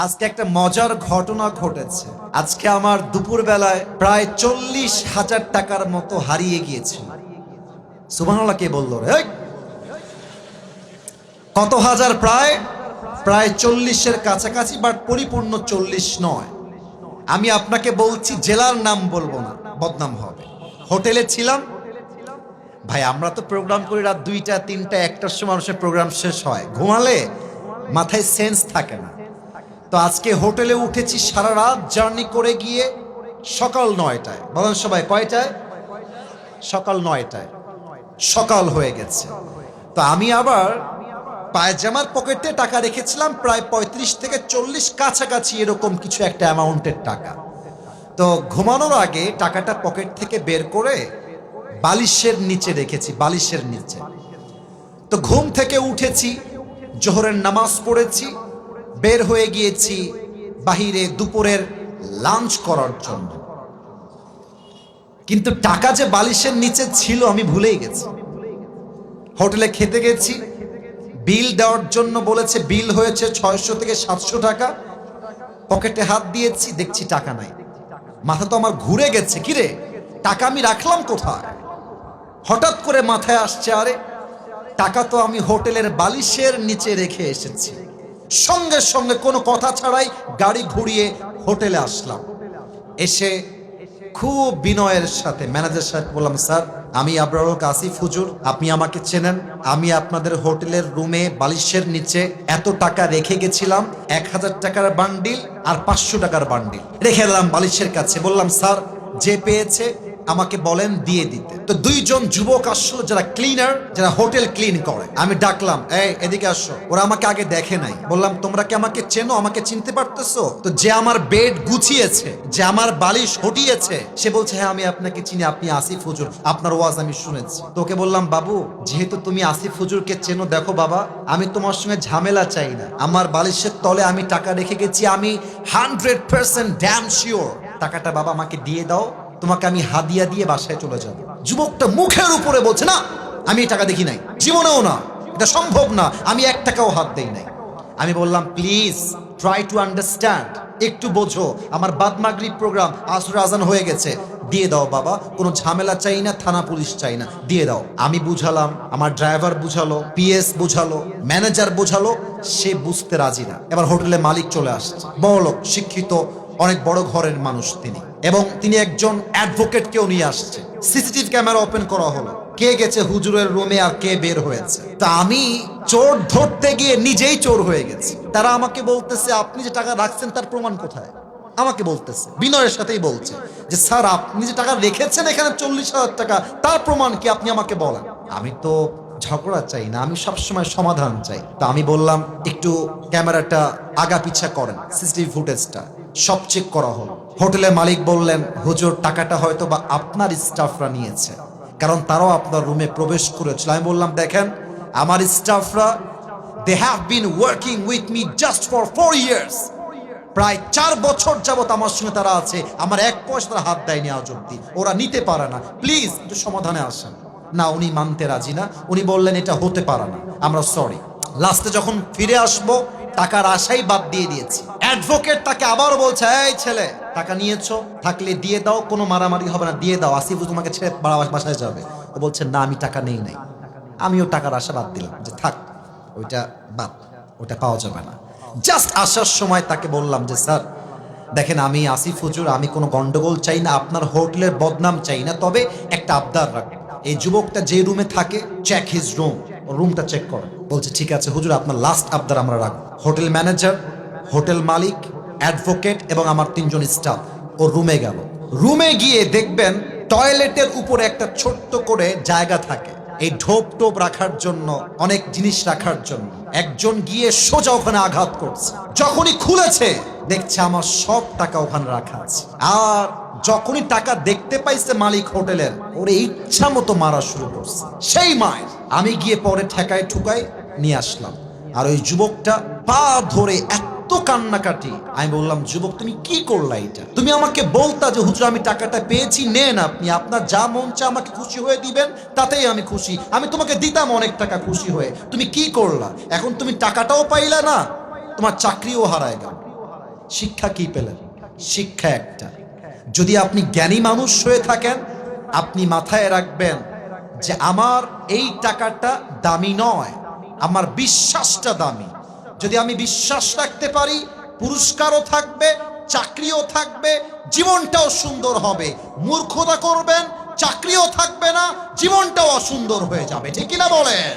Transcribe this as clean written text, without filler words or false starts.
আজকে একটা মজার ঘটনা ঘটেছে। আজকে আমার দুপুর বেলায় প্রায় 40,000 টাকার মতো হারিয়ে গিয়েছে। সুবহানাল্লাহ কে বললো রে? কত হাজার? প্রায় প্রায় 40-এর কাছাকাছি, বাট পরিপূর্ণ 40 নয়। আমি আপনাকে বলছি, জেলার নাম বলবো না, বদনাম হবে। হোটেলে ছিলাম ভাই, আমরা তো প্রোগ্রাম করি রাত 2টা 3টা 1টার সময় মানুষের প্রোগ্রাম শেষ হয়, ঘুমালে মাথায় সেন্স থাকে না। তো আজকে হোটেলে উঠেছি, সারা রাত জার্নি করে গিয়ে সকাল 9টায়। বলেন সবাই কয়টায়? সকাল 9টায় সকাল হয়ে গেছে। তো আমি আবার পায়জামার পকেটে টাকা রেখেছিলাম প্রায় 35 থেকে 40 কাছাকাছি, এরকম কিছু একটা অ্যামাউন্টের টাকা। তো ঘুমানোর আগে টাকাটা পকেট থেকে বের করে বালিশের নিচে রেখেছি, বালিশের নিচে। তো ঘুম থেকে উঠেছি, জোহরের নামাজ পড়েছি, বের হয়ে গিয়েছি বাহিরে দুপুরের লাঞ্চ করার জন্য। কিন্তু টাকা যে বালিশের নিচে ছিল আমি ভুলেই গেছি। হোটেলে খেতে গেছি, বিল দেওয়ার জন্য বলেছে, বিল হয়েছে 600 থেকে 700 টাকা। পকেটে হাত দিয়েছি, দেখছি টাকা নাই। মাথা তো আমার ঘুরে গেছে, কিরে টাকা আমি রাখলাম কোথায়? হঠাৎ করে মাথায় আসছে, আরে টাকা তো আমি হোটেলের বালিশের নিচে রেখে এসেছি। সঙ্গে সঙ্গে কোনো কথা ছাড়াই গাড়ি ঘুরিয়ে হোটেলে আসলাম। এসে খুব বিনয়ের সাথে ম্যানেজার সাহেব বললাম, স্যার আমি আবরারুল আসিফ হুজুর, আপনি আমাকে চেনেন। আমি আপনাদের হোটেলের রুমে বালিশের নিচে এত টাকা রেখে গেছিলাম, 1000 টাকার বান্ডিল আর 500 টাকার বান্ডিল রেখে এলাম বালিশের কাছে। বললাম, স্যার যে পেয়েছে আমাকে বলেন দিয়ে দিতে। তো দুইজন যুবক আসলো, যারা ক্লিনার, যারা হোটেল ক্লিন করে। আমি ডাকলাম, এই এদিকে আসো। ওরা আমাকে আগে দেখে নাই। বললাম, তোমরা কি আমাকে চেনো? আমাকে চিনতে পারতেছো তো? যে আমার বেড গুছিয়েছে, যে আমার বালিশ হটিয়েছে, সে বলছে, হ্যাঁ আমি আপনাকে চিনি, আপনি আসিফ হুজুর, আপনার ওয়াজ আমি শুনেছি। তোকে বললাম, বাবু যেহেতু তুমি আসিফ হুজুরকে চেনো, দেখো বাবা, আমি তোমার সঙ্গে ঝামেলা চাই না। আমার বালিশের তলে আমি টাকা রেখে গেছি, আমি 100% ড্যাম শিওর। টাকাটা বাবা আমাকে দিয়ে দাও, তোমাকে আমি হাদিয়া দিয়ে বাসায় চলে যাব। যুবকটা মুখের উপরে বলছে, না আমি টাকা দেখি নাই, জীবনেও না, এটা সম্ভব না, আমি 1 টাকাও হাত দেই নাই। আমি বললাম, প্লিজ ট্রাই টু আন্ডারস্ট্যান্ড, একটু বোঝো, আমার বাদ মাগরিব প্রোগ্রাম, আসর আজান হয়ে গেছে, দিয়ে দাও বাবা, কোনো ঝামেলা চাই না, থানা পুলিশ চাই না, দিয়ে দাও। আমি বুঝালাম, আমার ড্রাইভার বুঝালো, পিএস বুঝালো, ম্যানেজার বুঝালো, সে বুঝতে রাজি না। এবার হোটেলে মালিক চলে আসছে, বড়লোক, শিক্ষিত, অনেক বড় ঘরের মানুষ তিনি, এবং তিনি একজন অ্যাডভোকেটকেও নিয়ে আসছে। সিসিটিভি ক্যামেরা ওপেন করা হলো, কে গেছে হুজুরের রুমে আর কে বের হয়েছে। তা আমি চোর ধরতে গিয়ে নিজেই চোর হয়ে গেছি। তারা আমাকে বলতেছে, আপনি যে টাকা রাখছেন তার প্রমাণ কোথায়? আমাকে বলতেছে, বিনয়ের সাথেই বলছে যে, স্যার আপনি যে টাকা রেখেছেন এখানে 40,000 টাকা, তার প্রমাণ কি আপনি আমাকে বলেন। আমি তো ঝগড়া চাই না, আমি সবসময় সমাধান চাই। তা আমি বললাম, একটু ক্যামেরাটা আগা পিছা করেন, সিসিটিভি ফুটেজটা সব চেক করা হলো। হোটেলের মালিক বললেন, হুজুর টাকাটা হয়তো বা আপনার স্টাফরা নিয়েছে, কারণ তারাও আপনার রুমে প্রবেশ করেছিল। আমি বললাম, দেখেন আমার স্টাফরা, they have been working with me just for 4 years, প্রায় 4 বছর যাবত আমার সঙ্গে তারা আছে, আমার 1 পয়সা তারা হাত দেয়নি আজ অব্দি, ওরা নিতে পারে না, প্লিজ একটু সমাধানে আসেন। না, উনি মানতে রাজি না, উনি বললেন এটা হতে পারে না, আমরা সরি। লাস্টে যখন ফিরে আসবো, টাকার আশাই বাদ দিয়ে দিয়েছি। অ্যাডভোকেট তাকে আবারও বলছে, এই ছেলে টাকা নিয়েছো, থাকলে দিয়ে দাও, কোনো মারামারি হবে না, দিয়ে দাও, আসিফ তোমাকে ছেড়ে বাসায় যাবে। ও বলছে, না আমি টাকা নেই নাই। আমিও টাকার আশা বাদ দিলাম, যে থাক ওইটা বাদ, ওটা পাওয়া যাবে না। জাস্ট আসার সময় তাকে বললাম যে, স্যার দেখেন আমি আসিফ হুজুর, আমি কোনো গন্ডগোল চাই না, আপনার হোটেলের বদনাম চাই না, তবে একটা আবদার রাখবো, এই যুবকটা যে রুমে থাকে, চেক হিজ রুম, রুমটা চেক করে। বলছে, ঠিক আছে হুজুর, আপনার লাস্ট আবদার আমরা রাখবো। হোটেল ম্যানেজার, হোটেল মালিক, অ্যাডভোকেট এবং আমার 3 জন স্টাফ ও রুমে গেল। রুমে গিয়ে দেখবেন টয়লেটের উপরে একটা ছোট্ট করে জায়গা থাকে, এই ঢোপ টোপ রাখার জন্য, অনেক জিনিস রাখার জন্য। একজন গিয়ে সোজা ওখানে আঘাত করছে। যখনই খুলেছে দেখছে আমার সব টাকা ওখানে রাখা আছে। আর যখনই টাকা দেখতে পাইছে মালিক হোটেলের, ওরে ইচ্ছা মতো মারা শুরু করছে। সেই মায় আমি গিয়ে পরে ঠেকায় ঠুকাই নিয়ে আসলাম। আর ওই যুবকটা পা ধরে এত কান্নাকাটি। আমি বললাম, যুবক তুমি কি করলা এটা? তুমি আমাকে বলতা যে হুজুর আমি টাকাটা পেয়েছি, নেন আপনি, আপনার যা মন চা আমাকে খুশি হয়ে দিবেন, তাতেই আমি খুশি, আমি তোমাকে দিতাম অনেক টাকা খুশি হয়ে। তুমি কি করলা? এখন তুমি টাকাটাও পাইলা না, তোমার চাকরিও হারায় গেল। শিক্ষা কি পেলেন? শিক্ষা একটা, যদি আপনি জ্ঞানী মানুষ হয়ে থাকেন, আপনি মাথায় রাখবেন যে আমার এই টাকাটা দামি নয়, আমার বিশ্বাসটা দামি। যদি আমি বিশ্বাস রাখতে পারি, পুরস্কারও থাকবে, চাকরিও থাকবে, জীবনটাও সুন্দর হবে। মূর্খতা করবেন, চাকরিও থাকবে না, জীবনটাও অসুন্দর হয়ে যাবে। ঠিক কিনা বলেন?